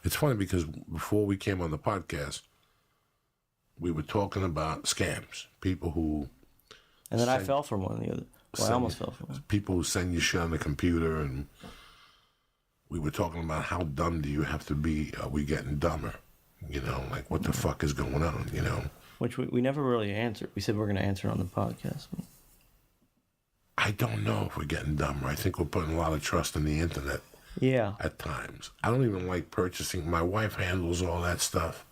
It's funny because before we came on the podcast, we were talking about scams. People who... And then I fell for one the other... Well, I almost fell for one. People who send you shit on the computer, and we were talking about how dumb do you have to be? Are we getting dumber? You know, like what the fuck is going on, you know? Which we never really answered. We said we're going to answer it on the podcast. I don't know if we're getting dumber. I think we're putting a lot of trust in the internet. Yeah. At times. I don't even like purchasing. My wife handles all that stuff,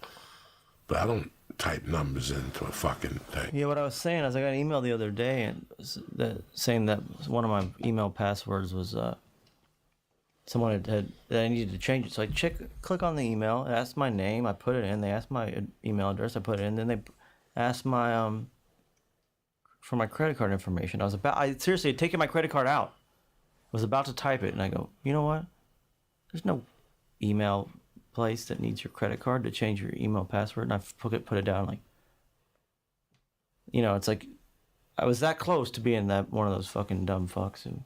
but I don't type numbers into a fucking thing. Yeah, what I was saying is I got an email the other day and saying that one of my email passwords was someone had that I needed to change it. So I click on the email, it asked my name, I put it in, they asked my email address, I put it in, then they asked my for my credit card information. I seriously had taken my credit card out. I was about to type it and I go, you know what? There's no email place that needs your credit card to change your email password, and I put it down. Like, you know, it's like I was that close to being that one of those fucking dumb fucks, and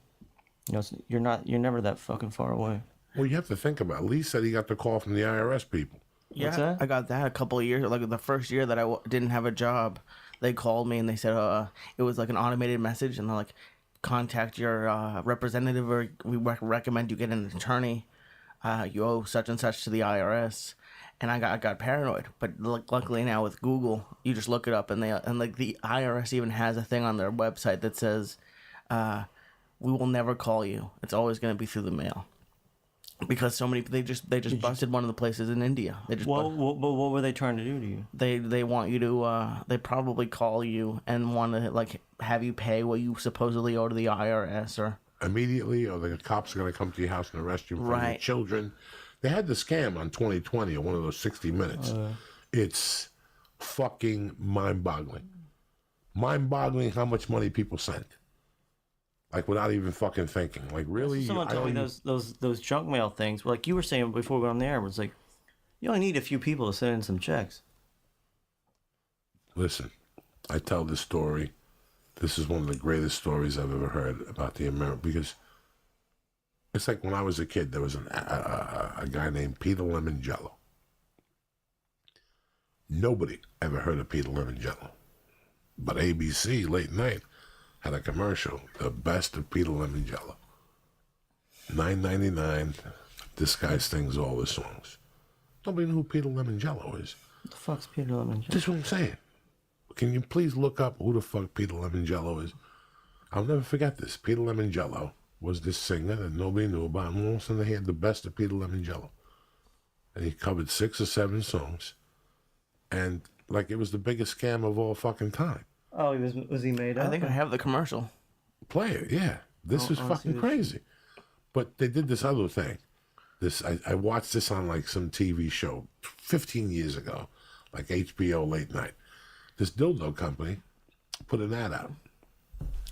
you know, you're never that fucking far away. Well, you have to think about it. Lee said he got the call from the IRS people. Yeah, what's that? I got that a couple of years, like the first year that I didn't have a job. They called me and they said it was like an automated message, and they're like, contact your representative, or we recommend you get an attorney. You owe such and such to the IRS, and I got paranoid. But luckily now with Google, you just look it up, and like the IRS even has a thing on their website that says, "We will never call you. It's always going to be through the mail." Because so many they just busted one of the places in India. They just what were they trying to do to you? They want you to they probably call you and want to like have you pay what you supposedly owe to the IRS or immediately, or the cops are going to come to your house and arrest you in front of your children. They had the scam on 2020 or one of those 60 Minutes. It's fucking mind-boggling. Mind-boggling how much money people sent. Like, without even fucking thinking. Like, really? Someone told me those junk mail things, like you were saying before we went on the air, was like, you only need a few people to send in some checks. Listen, I tell this story. This is one of the greatest stories I've ever heard about the American, because it's like when I was a kid, there was a guy named Peter Lemonjello. Nobody ever heard of Peter Lemonjello. But ABC, late night, had a commercial, the best of Peter Lemonjello. $9.99. This guy sings all his songs. Nobody knew who Peter Lemonjello is. What the fuck's Peter Lemonjello? That's what I'm saying. Can you please look up who the fuck Peter Lemonjello is? I'll never forget this. Peter Lemonjello was this singer that nobody knew about, and all of a sudden he had the best of Peter Lemonjello. And he covered 6 or 7 songs, and like it was the biggest scam of all fucking time. Oh, was he made up? I think I have the commercial. Play it, yeah. This is fucking crazy. But they did this other thing. I watched this on like some TV show 15 years ago, like HBO late night. This dildo company put an ad out,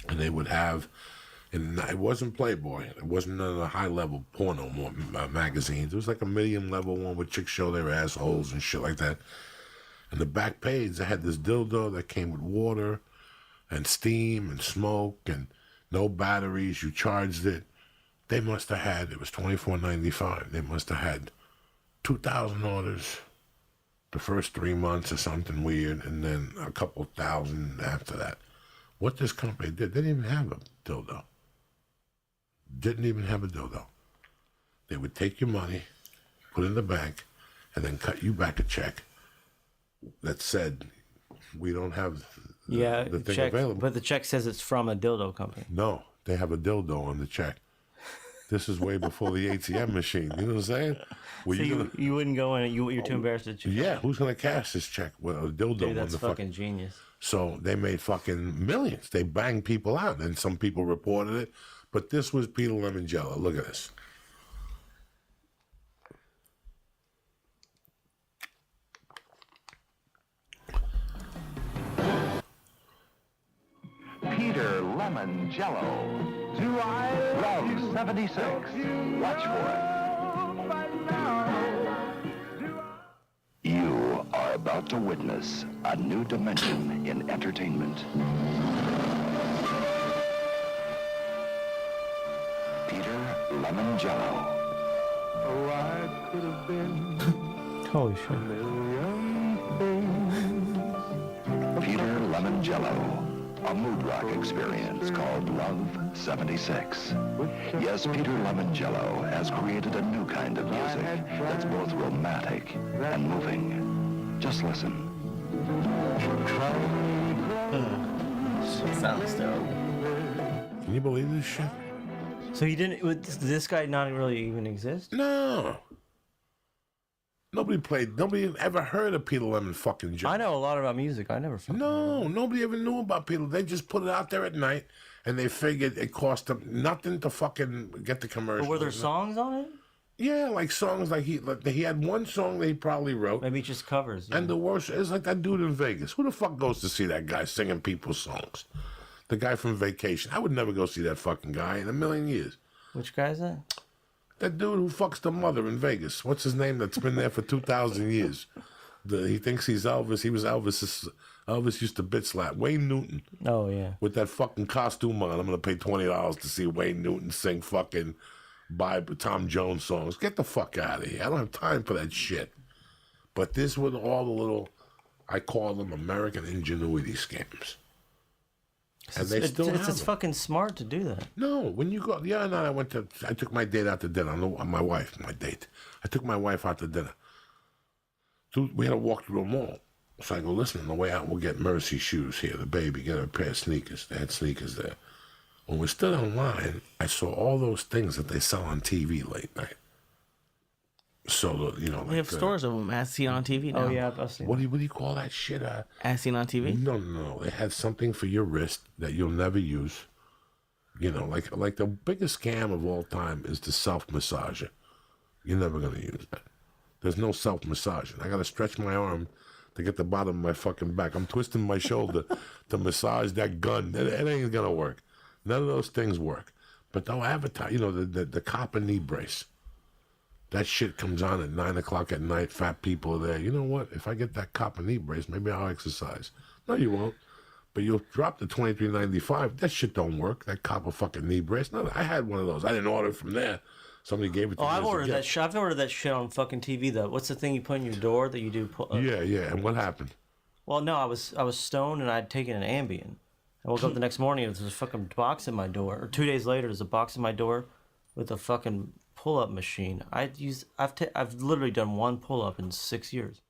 and they would have, and it wasn't Playboy, it wasn't none of the high-level porno magazines. It was like a medium-level one where chicks show their assholes and shit like that. And the back page, they had this dildo that came with water and steam and smoke and no batteries. You charged it. They must have had, it was $24.95. They must have had 2,000 orders the first 3 months or something weird, and then a couple thousand after that. What this company did, they didn't even have a dildo. Didn't even have a dildo. They would take your money, put it in the bank, and then cut you back a check that said, we don't have the thing available. But the check says it's from a dildo company. No, they have a dildo on the check. This is way before the ATM machine. You know what I'm saying? So you wouldn't go in, you're too embarrassed to check. Yeah, who's going to cash this check with a dildo? Dude, that's fucking genius. So they made fucking millions. They banged people out, and some people reported it. But this was Peter Lemonjello. Look at this. Peter Lemonjello. Do I love 76? Watch for it. You are about to witness a new dimension in entertainment. Peter Lemonjello. Oh, I Holy shit. Peter Lemonjello, a mood rock experience called Love 76. Yes, Peter Lemonjello has created a new kind of music that's both romantic and moving. Just listen. Sounds terrible. Can you believe this shit? So he didn't. Did this guy not really even exist? No. Nobody ever heard of Peter Lemon fucking Jello. I know a lot about music. I never. No, nobody ever knew about Peter. They just put it out there at night, and they figured it cost them nothing to fucking get the commercial. But were there songs on it? Yeah, like songs like he had one song that he probably wrote. Maybe just covers. Yeah. And the worst is like that dude in Vegas. Who the fuck goes to see that guy singing people's songs? The guy from Vacation. I would never go see that fucking guy in a million years. Which guy is that? That dude who fucks the mother in Vegas. What's his name? That's been there for 2,000 years. He thinks he's Elvis. He was Elvis. Elvis used to bitch slap Wayne Newton Oh yeah. with that fucking costume on. I'm gonna pay $20 to see Wayne Newton sing fucking Tom Jones songs. Get the fuck out of here. I don't have time for that shit. But this was all the little, I call them American ingenuity scams. And they still have It's them. fucking smart to do that. No, when you go, the other night I took my date out to dinner. My wife, my date. I took my wife out to dinner. So we had to walk through a mall. So I go, listen, on the way out, we'll get Mercy shoes here, the baby, get her a pair of sneakers. They had sneakers there. When we stood online, I saw all those things that they sell on TV late night. So, We have stores of them as seen on TV now. Oh yeah, I've seen. what do you call that shit? As seen on TV? No. They had something for your wrist that you'll never use. You know, like the biggest scam of all time is the self-massager. You're never going to use that. There's no self-massaging. I got to stretch my arm to get the bottom of my fucking back. I'm twisting my shoulder to massage that gun. It ain't going to work. None of those things work. But they'll advertise, the copper knee brace. That shit comes on at 9 o'clock at night. Fat people are there. You know what? If I get that copper knee brace, maybe I'll exercise. No, you won't. But you'll drop the $23.95. That shit don't work. That copper fucking knee brace. No, I had one of those. I didn't order it from there. Somebody gave it to me. I've ordered that shit. I've ordered that shit on fucking TV though. What's the thing you put in your door that you do? Yeah. And what happened? Well, no, I was stoned and I'd taken an Ambien. I woke up the next morning and there's a fucking box in my door. Or 2 days later, there's a box in my door with a fucking pull-up machine. I've literally done one pull-up in 6 years.